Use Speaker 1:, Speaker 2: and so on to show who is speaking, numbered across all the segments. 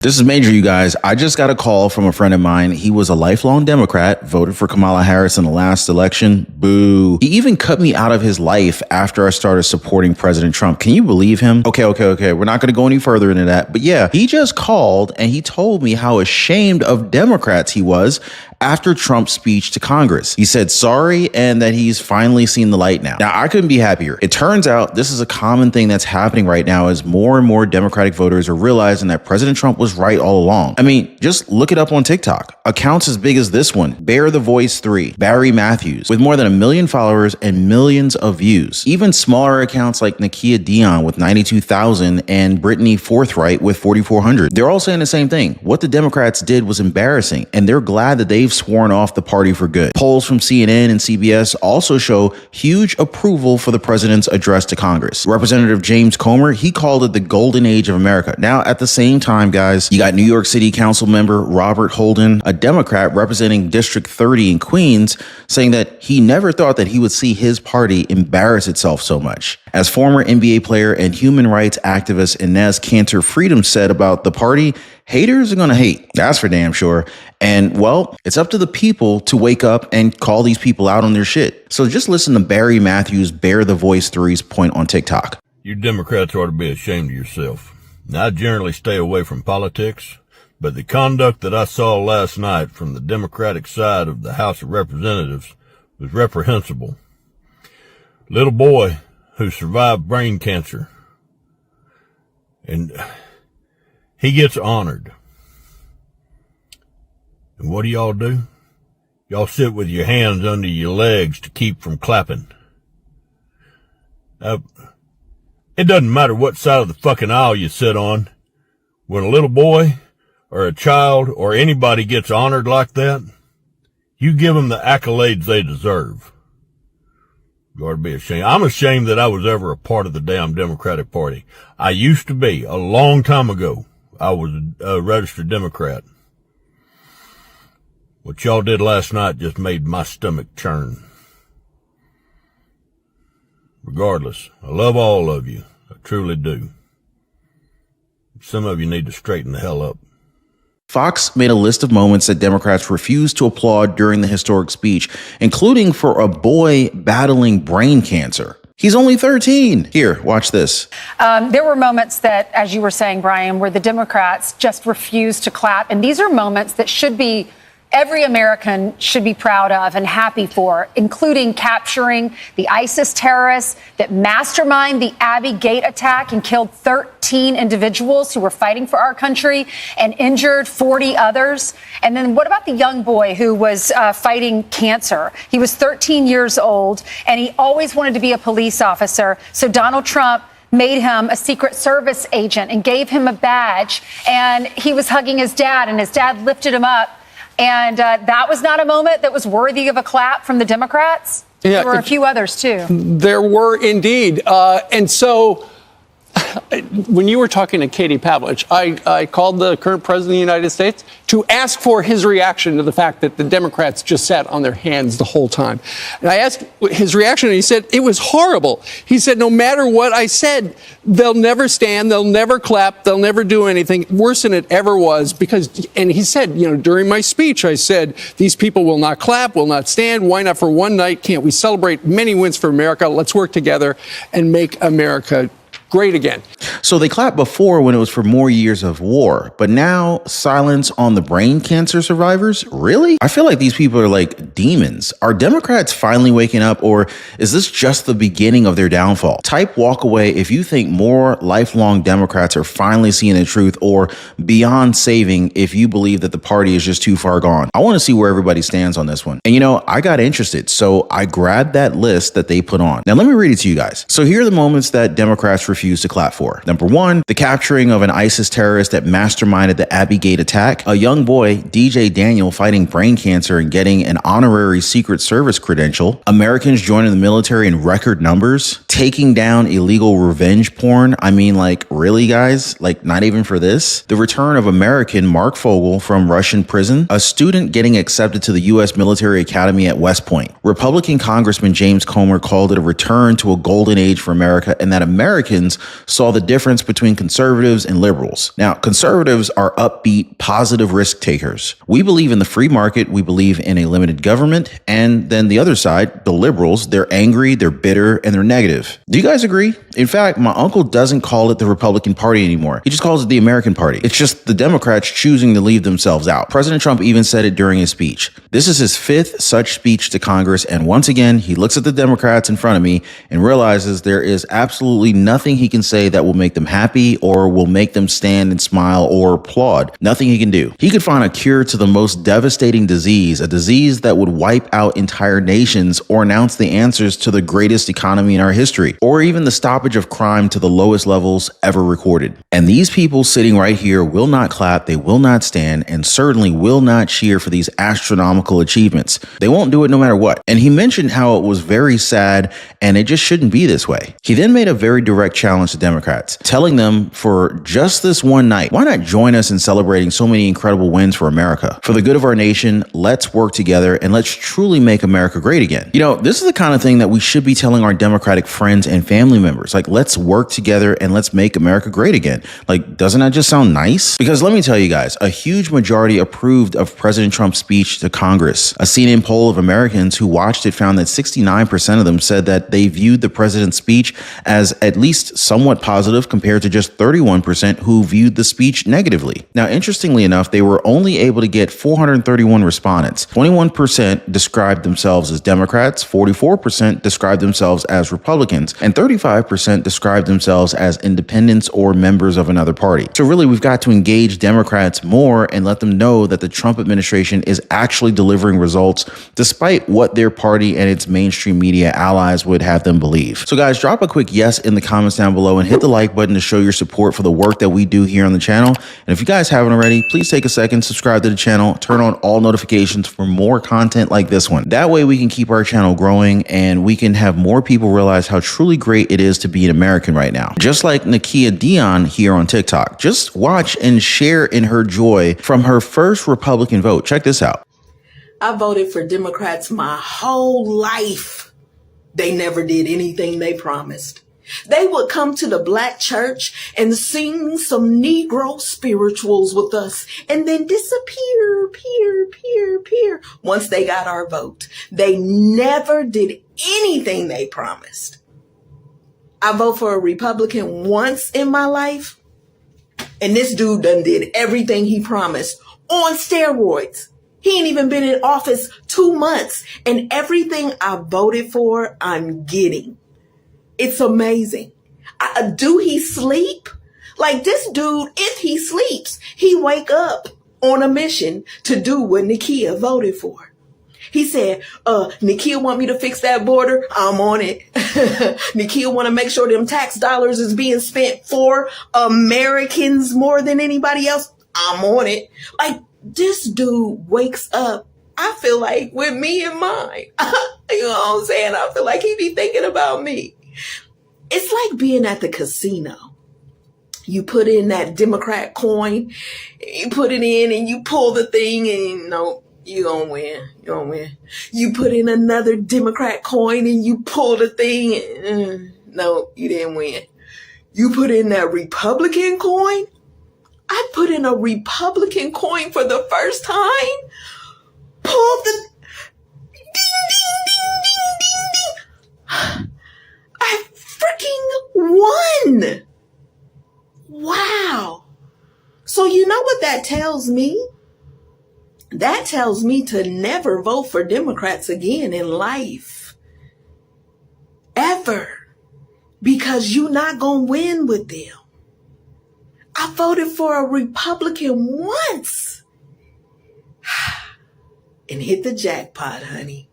Speaker 1: This is major, you guys. I just got a call from a friend of mine. He was a lifelong Democrat, voted for Kamala Harris in the last election. Boo. He even cut me out of his life after I started supporting President Trump. Can you believe him? Okay. We're not going to go any further into that. But yeah, he just called and he told me how ashamed of Democrats he was after Trump's speech to Congress. He said sorry and that he's finally seen the light now. Now, I couldn't be happier. It turns out this is a common thing that's happening right now as more and more Democratic voters are realizing that President Trump was right all along. I mean, just look it up on TikTok. Accounts as big as this one, Bear the Voice 3, Barry Matthews, with more than 1 million followers and millions of views. Even smaller accounts like Nakia Dion with 92,000 and Brittany Forthright with 4,400. They're all saying the same thing. What the Democrats did was embarrassing, and they're glad that they've sworn off the party for good. Polls from CNN and CBS also show huge approval for the president's address to Congress. Representative James Comer, he called it the golden age of America. Now, at the same time, guys, you got New York City Council member Robert Holden, a Democrat representing District 30 in Queens, saying that he never thought that he would see his party embarrass itself so much. As former NBA player and human rights activist Inez Cantor Freedom said about the party, haters are going to hate. That's for damn sure. And well, it's up to the people to wake up and call these people out on their shit. So just listen to Barry Matthews, Bear the Voice 3's point on TikTok.
Speaker 2: You Democrats ought to be ashamed of yourself. Now, I generally stay away from politics, but the conduct that I saw last night from the Democratic side of the House of Representatives was reprehensible. Little boy who survived brain cancer, and he gets honored. And what do? Y'all sit with your hands under your legs to keep from clapping. It doesn't matter what side of the fucking aisle you sit on. When a little boy or a child or anybody gets honored like that, you give them the accolades they deserve. You ought to be ashamed. I'm ashamed that I was ever a part of the damn Democratic Party. I used to be. A long time ago, I was a registered Democrat. What y'all did last night just made my stomach churn. Regardless, I love all of you. I truly do. Some of you need to straighten the hell up.
Speaker 1: Fox made a list of moments that Democrats refused to applaud during the historic speech, including for a boy battling brain cancer. He's only 13. Here, watch this.
Speaker 3: There were moments that, as you were saying, Brian, where the Democrats just refused to clap. And these are moments that every American should be proud of and happy for, including capturing the ISIS terrorists that masterminded the Abbey Gate attack and killed 13 individuals who were fighting for our country and injured 40 others. And then what about the young boy who was fighting cancer? He was 13 years old, and he always wanted to be a police officer. So Donald Trump made him a Secret Service agent and gave him a badge. And he was hugging his dad, and his dad lifted him up. And that was not a moment that was worthy of a clap from the Democrats. Yeah, there were a few others, too.
Speaker 4: There were indeed. And so when you were talking to Katie Pavlich, I called the current president of the United States to ask for his reaction to the fact that the Democrats just sat on their hands the whole time. And I asked his reaction, and he said, it was horrible. He said, no matter what I said, they'll never stand, they'll never clap, they'll never do anything worse than it ever was. And he said, during my speech, I said, these people will not clap, will not stand. Why not for one night? Can't we celebrate many wins for America? Let's work together and make America great again.
Speaker 1: So they clapped before when it was for more years of war, but now silence on the brain cancer survivors? Really? I feel like these people are like demons. Are Democrats finally waking up, or is this just the beginning of their downfall? Type walk away if you think more lifelong Democrats are finally seeing the truth, or beyond saving if you believe that the party is just too far gone. I want to see where everybody stands on this one. And I got interested, so I grabbed that list that they put on. Now let me read it to you guys. So here are the moments that Democrats refused to clap for. Number 1, the capturing of an ISIS terrorist that masterminded the Abbey Gate attack. A young boy, DJ Daniel, fighting brain cancer and getting an honorary Secret Service credential. Americans joining the military in record numbers. Taking down illegal revenge porn. I mean, really, guys? Not even for this? The return of American Mark Fogel from Russian prison. A student getting accepted to the U.S. Military Academy at West Point. Republican Congressman James Comer called it a return to a golden age for America, and that Americans Republicans saw the difference between conservatives and liberals. Now, conservatives are upbeat, positive risk takers. We believe in the free market. We believe in a limited government. And then the other side, the liberals, they're angry, they're bitter, and they're negative. Do you guys agree? In fact, my uncle doesn't call it the Republican Party anymore. He just calls it the American Party. It's just the Democrats choosing to leave themselves out. President Trump even said it during his speech. This is his 5th such speech to Congress, and once again, he looks at the Democrats in front of me and realizes there is absolutely nothing he can say that will make them happy or will make them stand and smile or applaud. Nothing he can do. He could find a cure to the most devastating disease, a disease that would wipe out entire nations or announce the answers to the greatest economy in our history, or even the stoppage of crime to the lowest levels ever recorded. And these people sitting right here will not clap, they will not stand, and certainly will not cheer for these astronomical achievements. They won't do it no matter what. And he mentioned how it was very sad and it just shouldn't be this way. He then made a very direct challenge to Democrats, telling them for just this one night, why not join us in celebrating so many incredible wins for America? For the good of our nation, let's work together and let's truly make America great again. You know, this is the kind of thing that we should be telling our Democratic friends and family members. Like, let's work together and let's make America great again. Like, doesn't that just sound nice? Because let me tell you guys, a huge majority approved of President Trump's speech to Congress. A CNN poll of Americans who watched it found that 69% of them said that they viewed the president's speech as at least somewhat positive compared to just 31% who viewed the speech negatively. Now, interestingly enough, they were only able to get 431 respondents. 21% described themselves as Democrats, 44% described themselves as Republicans, and 35% described themselves as independents or members of another party. So really, we've got to engage Democrats more and let them know that the Trump administration is actually delivering results despite what their party and its mainstream media allies would have them believe. So guys, drop a quick yes in the comments down below and hit the like button to show your support for the work that we do here on the channel. And if you guys haven't already, please take a second, subscribe to the channel, turn on all notifications for more content like this one. That way we can keep our channel growing and we can have more people realize how truly great it is to be an American right now. Just like Nakia Dion here on TikTok. Just watch and share in her joy from her first Republican vote. Check this out.
Speaker 5: I voted for Democrats my whole life. They never did anything they promised. They would come to the black church and sing some Negro spirituals with us and then disappear, peer. Once they got our vote, they never did anything they promised. I vote for a Republican once in my life, and this dude done did everything he promised on steroids. He ain't even been in office 2 months, and everything I voted for, I'm getting. It's amazing. Do he sleep? Like, this dude, if he sleeps, he wake up on a mission to do what Nakia voted for. He said, Nakia want me to fix that border. I'm on it. Nakia want to make sure them tax dollars is being spent for Americans more than anybody else. I'm on it. Like, this dude wakes up, I feel like, with me in mind. You know what I'm saying? I feel like he be thinking about me. It's like being at the casino. You put in that Democrat coin, you put it in and you pull the thing and no, you gonna win. You gonna win. You put in another Democrat coin and you pull the thing and no, you didn't win. You put in that Republican coin. I put in a Republican coin for the first time. Pulled the ding. I freaking won. Wow. So you know what that tells me? That tells me to never vote for Democrats again in life. Ever. Because you're not going to win with them. I voted for a Republican once and hit the jackpot, honey.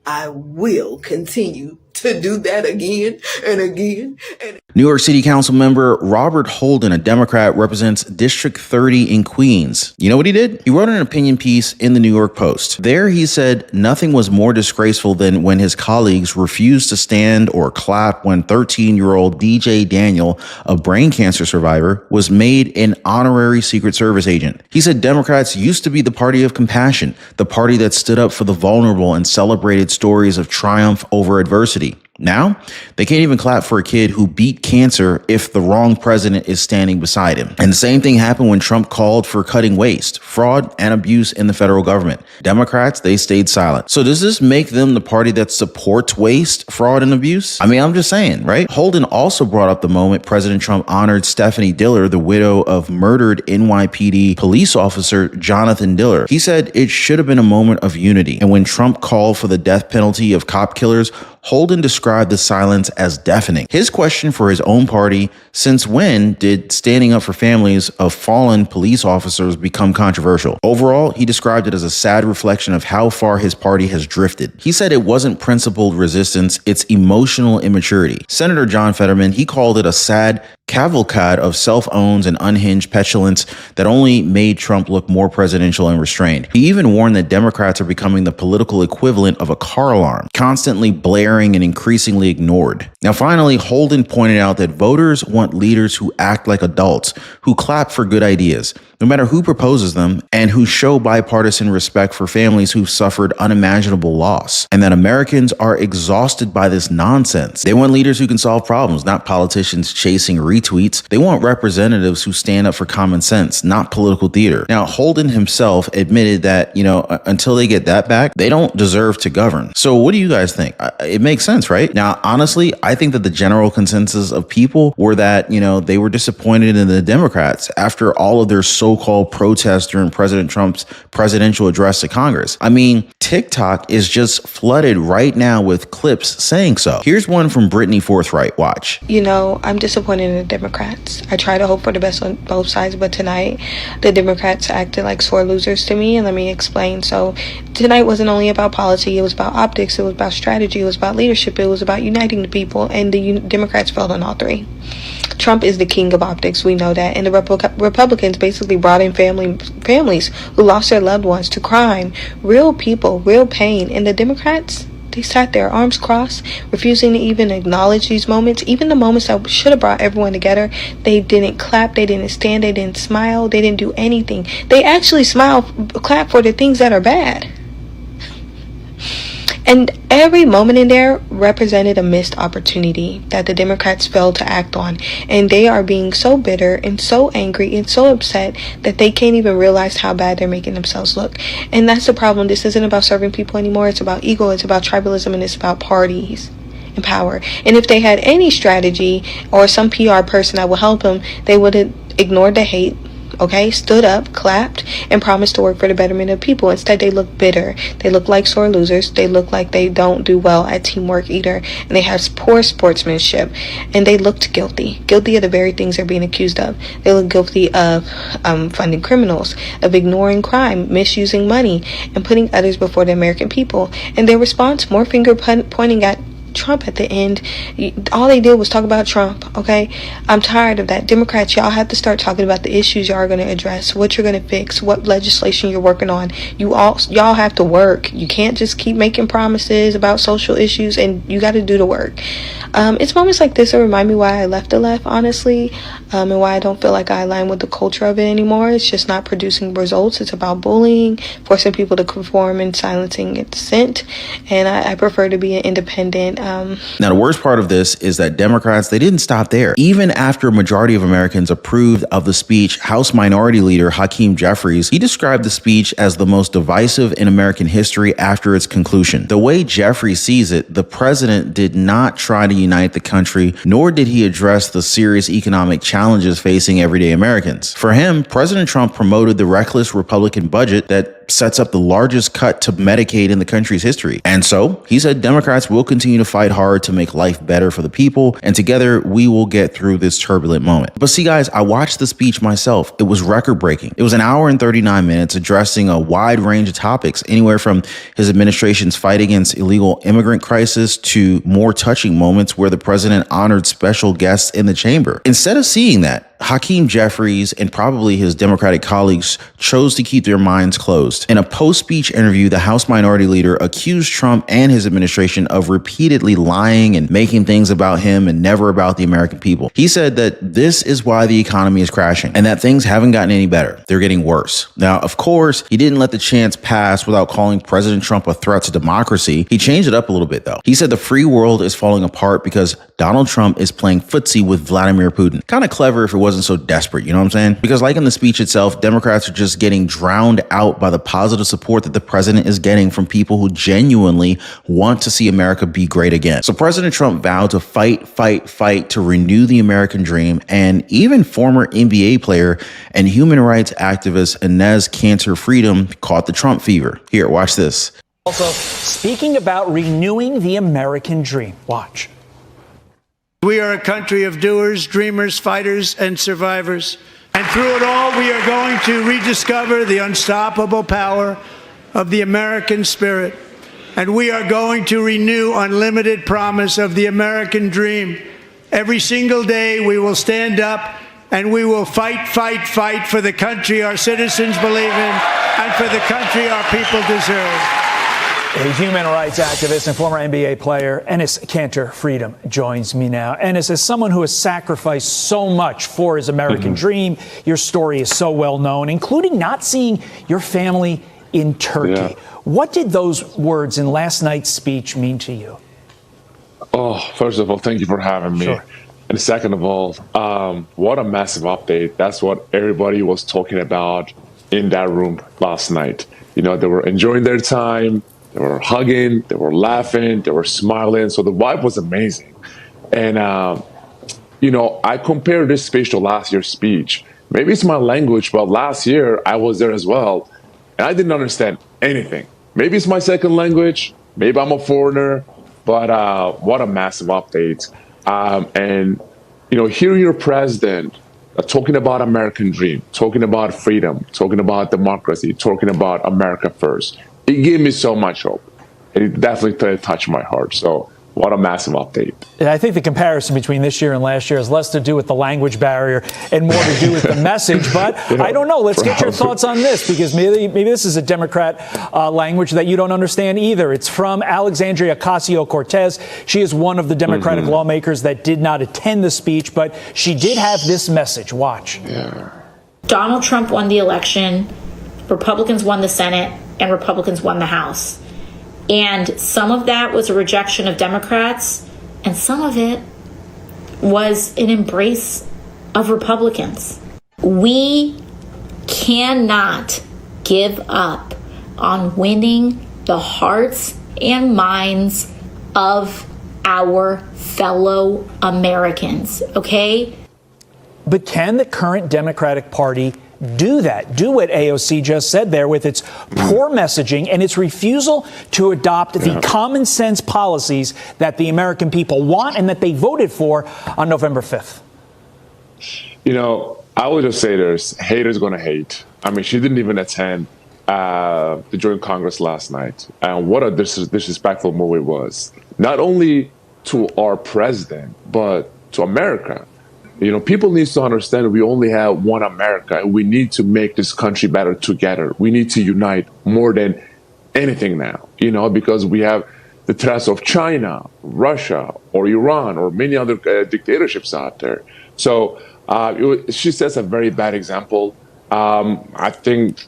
Speaker 5: I will continue to do that again and again.
Speaker 1: New York City Council member Robert Holden, a Democrat, represents District 30 in Queens. You know what he did? He wrote an opinion piece in the New York Post. There he said nothing was more disgraceful than when his colleagues refused to stand or clap when 13-year-old DJ Daniel, a brain cancer survivor, was made an honorary Secret Service agent. He said Democrats used to be the party of compassion, the party that stood up for the vulnerable and celebrated stories of triumph over adversity. Now, they can't even clap for a kid who beat cancer if the wrong president is standing beside him. And the same thing happened when Trump called for cutting waste, fraud, and abuse in the federal government. Democrats, they stayed silent. So does this make them the party that supports waste, fraud, and abuse? I mean, I'm just saying, right? Holden also brought up the moment President Trump honored Stephanie Diller, the widow of murdered NYPD police officer Jonathan Diller. He said it should have been a moment of unity. And when Trump called for the death penalty of cop killers, Holden described the silence as deafening. His question for his own party: since when did standing up for families of fallen police officers become controversial? Overall, he described it as a sad reflection of how far his party has drifted. He said it wasn't principled resistance, it's emotional immaturity. Senator John Fetterman, he called it a sad cavalcade of self-owns and unhinged petulance that only made Trump look more presidential and restrained. He even warned that Democrats are becoming the political equivalent of a car alarm, constantly blaring and increasingly ignored. Now, finally, Holden pointed out that voters want leaders who act like adults, who clap for good ideas, no matter who proposes them, and who show bipartisan respect for families who've suffered unimaginable loss, and that Americans are exhausted by this nonsense. They want leaders who can solve problems, not politicians chasing retweets. They want representatives who stand up for common sense, not political theater. Now, Holden himself admitted that, until they get that back, they don't deserve to govern. So what do you guys think? It makes sense, right? Now, honestly, I think that the general consensus of people were that, they were disappointed in the Democrats after all of their so-called protests during President Trump's presidential address to Congress. I mean, TikTok is just flooded right now with clips saying so. Here's one from Brittany Forthright. Watch.
Speaker 6: I'm disappointed in the Democrats. I try to hope for the best on both sides, but tonight the Democrats acted like sore losers to me, and let me explain. So tonight wasn't only about policy, it was about optics, it was about strategy, it was about leadership, it was about uniting the people, and the Democrats failed on all three. Trump is the king of optics, we know that, and the Republicans basically brought in families who lost their loved ones to crime, real people, real pain, and the Democrats, they sat there, arms crossed, refusing to even acknowledge these moments, even the moments that should have brought everyone together. They didn't clap, they didn't stand, they didn't smile, they didn't do anything. They actually clap for the things that are bad. And every moment in there represented a missed opportunity that the Democrats failed to act on. And they are being so bitter and so angry and so upset that they can't even realize how bad they're making themselves look. And that's the problem. This isn't about serving people anymore. It's about ego. It's about tribalism. And it's about parties and power. And if they had any strategy or some PR person that would help them, they would have ignored the hate. Stood up, clapped, and promised to work for the betterment of people. Instead, they look bitter. They look like sore losers. They look like they don't do well at teamwork either. And they have poor sportsmanship. And they looked guilty of the very things they're being accused of. They look guilty of funding criminals, of ignoring crime, misusing money, and putting others before the American people. And their response, more finger pointing at Trump at the end. All they did was talk about Trump. I'm tired of that. Democrats, y'all have to start talking about the issues y'all are going to address, what you're going to fix, what legislation you're working on. Y'all have to work. You can't just keep making promises about social issues, and you got to do the work. It's moments like this that remind me why I left the left, honestly, and why I don't feel like I align with the culture of it anymore. It's just not producing results. It's about bullying, forcing people to conform, and silencing dissent. And I prefer to be an independent. Now,
Speaker 1: the worst part of this is that Democrats, they didn't stop there. Even after a majority of Americans approved of the speech, House Minority Leader Hakeem Jeffries, he described the speech as the most divisive in American history after its conclusion. The way Jeffries sees it, the president did not try to unite the country, nor did he address the serious economic challenges facing everyday Americans. For him, President Trump promoted the reckless Republican budget that sets up the largest cut to Medicaid in the country's history. And so he said Democrats will continue to fight hard to make life better for the people, and together we will get through this turbulent moment. But see, guys, I watched the speech myself. It was record-breaking. It was an hour and 39 minutes addressing a wide range of topics, anywhere from his administration's fight against illegal immigrant crisis to more touching moments where the president honored special guests in the chamber. Instead of seeing that, Hakeem Jeffries and probably his Democratic colleagues chose to keep their minds closed. In a post-speech interview, the House Minority Leader accused Trump and his administration of repeatedly lying and making things about him and never about the American people. He said that this is why the economy is crashing and that things haven't gotten any better. They're getting worse. Now, of course, he didn't let the chance pass without calling President Trump a threat to democracy. He changed it up a little bit, though. He said the free world is falling apart because Donald Trump is playing footsie with Vladimir Putin. Kind of clever if it wasn't so desperate, you know what I'm saying? Because like in the speech itself, Democrats are just getting drowned out by the positive support that the president is getting from people who genuinely want to see America be great again. So President Trump vowed to fight to renew the American dream, and even former NBA player and human rights activist Inez Cantor Freedom caught the Trump fever. Here, watch this.
Speaker 7: Also, speaking about renewing the American dream. Watch.
Speaker 8: We are a country of doers, dreamers, fighters, and survivors. And through it all, we are going to rediscover the unstoppable power of the American spirit. And we are going to renew unlimited promise of the American dream. Every single day, we will stand up and we will fight for the country our citizens believe in and for the country our people deserve.
Speaker 7: A human rights activist and former NBA player, Enes Kanter Freedom, joins me now. Enes, as someone who has sacrificed so much for his American dream, your story is so well known, including not seeing your family in Turkey.
Speaker 9: Yeah.
Speaker 7: What did those words in last night's speech mean to you?
Speaker 9: Oh, first of all, thank you for having me.
Speaker 7: Sure.
Speaker 9: And second of all, what a massive update. That's what everybody was talking about in that room last night. You know, they were enjoying their time. They were hugging, they were laughing, they were smiling. So the vibe was amazing. And, you know, I compared this speech to last year's speech. Maybe it's my language, but last year I was there as well. And I didn't understand anything. Maybe it's my second language. Maybe I'm a foreigner. But what a massive update. And, you know, hearing your president talking about American dream, talking about freedom, talking about democracy, talking about America first. It gave me so much hope. It definitely touched my heart. So what a massive update.
Speaker 7: I think the comparison between this year and last year has less to do with the language barrier and more to do with the message. But yeah, I don't know. Let's get your thoughts on this, because maybe this is a Democrat language that you don't understand either. It's from Alexandria Ocasio-Cortez. She is one of the Democratic lawmakers that did not attend the speech, but she did have this message. Watch.
Speaker 9: Yeah.
Speaker 10: Donald Trump won the election. Republicans won the Senate. And Republicans won the House. And some of that was a rejection of Democrats, and some of it was an embrace of Republicans. We cannot give up on winning the hearts and minds of our fellow Americans, okay?
Speaker 7: But can the current Democratic Party do that? Do what AOC just said there with its poor messaging and its refusal to adopt the common sense policies that the American people want and that they voted for on November 5th?
Speaker 9: You know, I will just say there's haters going to hate. I mean, she didn't even attend the Joint Congress last night. And what a disrespectful move it was. Not only to our president, but to America. You know, people need to understand we only have one America, and we need to make this country better together. We need to unite more than anything now, you know, because we have the threats of China, Russia, or Iran, or many other dictatorships out there. So she sets a very bad example. I think,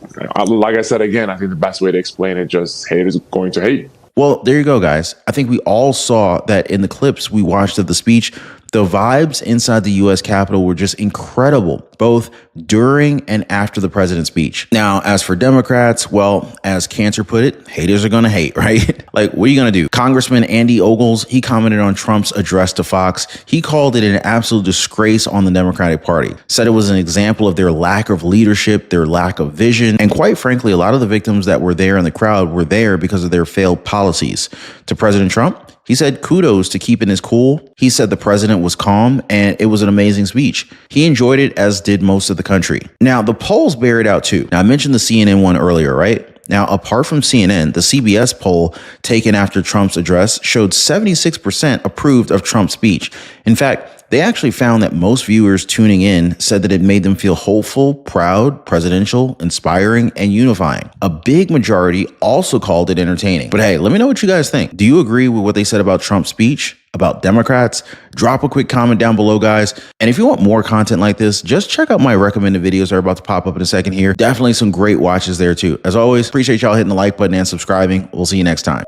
Speaker 9: like I said again, I think the best way to explain it, just haters going to hate.
Speaker 1: Well, there you go, guys. I think we all saw that in the clips we watched of the speech. The vibes inside the U.S. Capitol were just incredible, both during and after the president's speech. Now, as for Democrats, well, as Cantor put it, haters are going to hate, right? Like, what are you going to do? Congressman Andy Ogles, he commented on Trump's address to Fox. He called it an absolute disgrace on the Democratic Party, said it was an example of their lack of leadership, their lack of vision. And quite frankly, a lot of the victims that were there in the crowd were there because of their failed policies. To President Trump, he said kudos to keeping his cool. He said the president was calm and it was an amazing speech. He enjoyed it, as did most of the country. Now, the polls bear it out too. Now, I mentioned the CNN one earlier, right? Now, apart from CNN, the CBS poll taken after Trump's address showed 76% approved of Trump's speech. In fact, They actually found that most viewers tuning in said that it made them feel hopeful, proud, presidential, inspiring, and unifying. A big majority also called it entertaining. But hey, let me know what you guys think. Do you agree with what they said about Trump's speech, about Democrats? Drop a quick comment down below, guys. And if you want more content like this, just check out my recommended videos that are about to pop up in a second here. Definitely some great watches there too. As always, appreciate y'all hitting the like button and subscribing. We'll see you next time.